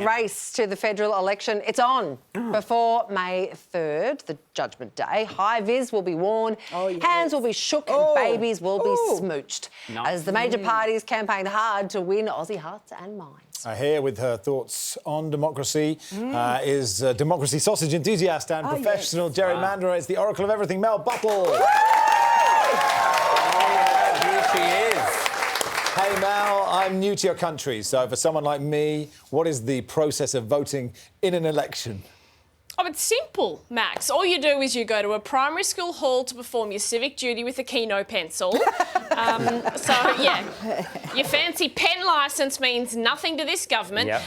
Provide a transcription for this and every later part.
Race to the federal election, it's on. Before May 3rd, the Judgment Day, high vis will be worn, hands will be shook and babies will be smooched as the major parties campaign hard to win Aussie hearts and minds. Here with her thoughts on democracy is democracy sausage enthusiast and professional gerrymanderer. It's the oracle of everything, Mel Buttle. Here she is. Hey Mel, I'm new to your country, so for someone like me, what is the process of voting in an election? Oh, it's simple, Max. All you do is you go to a primary school hall to perform your civic duty with a Keno pencil. Your fancy pen licence means nothing to this government. Yep.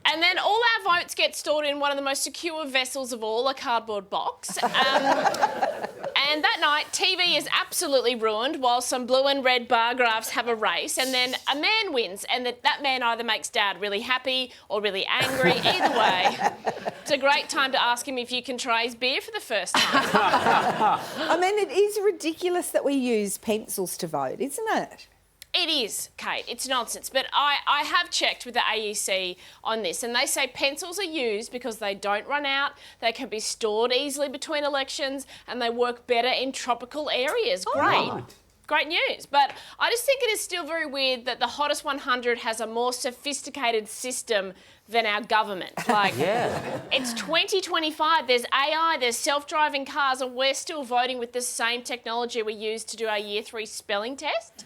And then all our votes get stored in one of the most secure vessels of all, a cardboard box. And that night, TV is absolutely ruined while some blue and red bar graphs have a race, and then a man wins, and that man either makes Dad really happy or really angry. Either way, it's a great time to ask him if you can try his beer for the first time. I mean, it is ridiculous that we use pencils to vote, isn't it? It is, Kate. It's nonsense. But I have checked with the AEC on this, and they say pencils are used because they don't run out, they can be stored easily between elections, and they work better in tropical areas. Great. Great news. But I just think it is still very weird that the Hottest 100 has a more sophisticated system than our government. Like, it's 2025, there's AI, there's self-driving cars, and we're still voting with the same technology we used to do our Year 3 spelling test?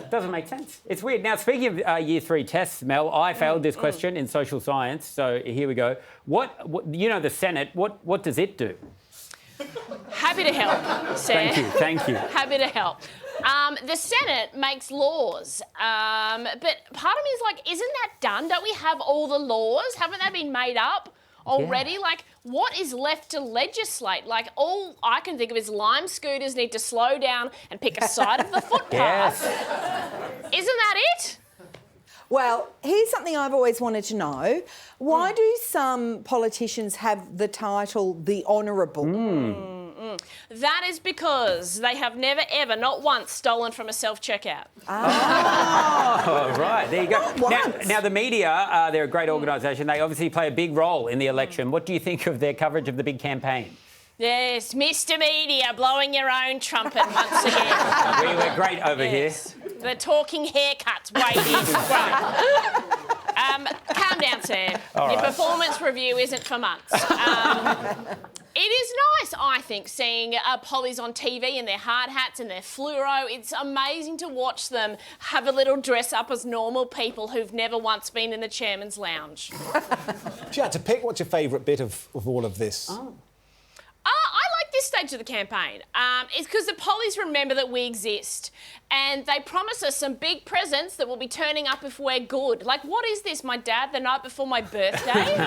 Doesn't make sense. It's weird. Now, speaking of Year 3 tests, Mel, I failed this question in social science, so here we go. What you know, the Senate, what does it do? Happy to help, Sam. Thank you. Happy to help. The Senate makes laws, but part of me is like, isn't that done? Don't we have all the laws? Haven't they been made up already? Yeah. Like, what is left to legislate? Like, all I can think of is Lime scooters need to slow down and pick a side of the footpath. Isn't that it? Well, here's something I've always wanted to know. Why do some politicians have the title the Honourable? That is because they have never, ever, not once, stolen from a self-checkout. Oh, right. There you go. Now, the media, they're a great organisation. They obviously play a big role in the election. What do you think of their coverage of the big campaign? Yes, Mr Media, blowing your own trumpet once again. We're great over here. The talking haircuts, waiting. Great. Calm down, Sam. Your performance review isn't for months. It is nice, I think, seeing pollies on TV in their hard hats and their fluoro. It's amazing to watch them have a little dress up as normal people who've never once been in the chairman's lounge. If you had to pick, what's your favourite bit of all of this? I like this stage of the campaign. It's because the pollies remember that we exist, and they promise us some big presents that will be turning up if we're good. Like, what is this, my dad, the night before my birthday?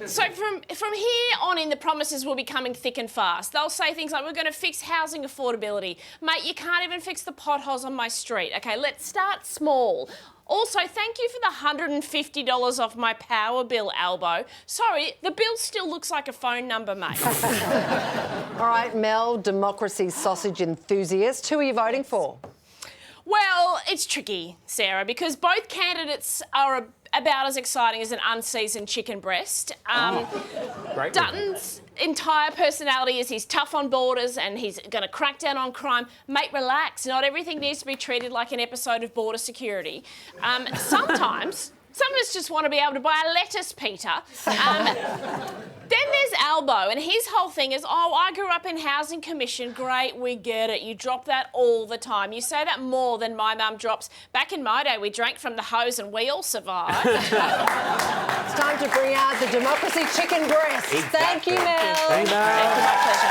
So from here on in, the promises will be coming thick and fast. They'll say things like, we're going to fix housing affordability. Mate, you can't even fix the potholes on my street. OK, let's start small. Also, thank you for the $150 off my power bill, Albo. Sorry, the bill still looks like a phone number, mate. All right, Mel, democracy sausage enthusiast, who are you voting for? Well, it's tricky, Sarah, because both candidates are about as exciting as an unseasoned chicken breast. Great. Dutton's entire personality is he's tough on borders and he's going to crack down on crime. Mate, relax. Not everything needs to be treated like an episode of Border Security. Sometimes some of us just want to be able to buy a lettuce, Peter. Then there's Albo, and his whole thing is, oh, I grew up in Housing Commission. Great, we get it. You drop that all the time. You say that more than my mum drops. Back in my day, we drank from the hose and we all survived. It's time to bring out the democracy chicken breast. Exactly. Thank you, Mel. Thank you, Thank you, my pleasure.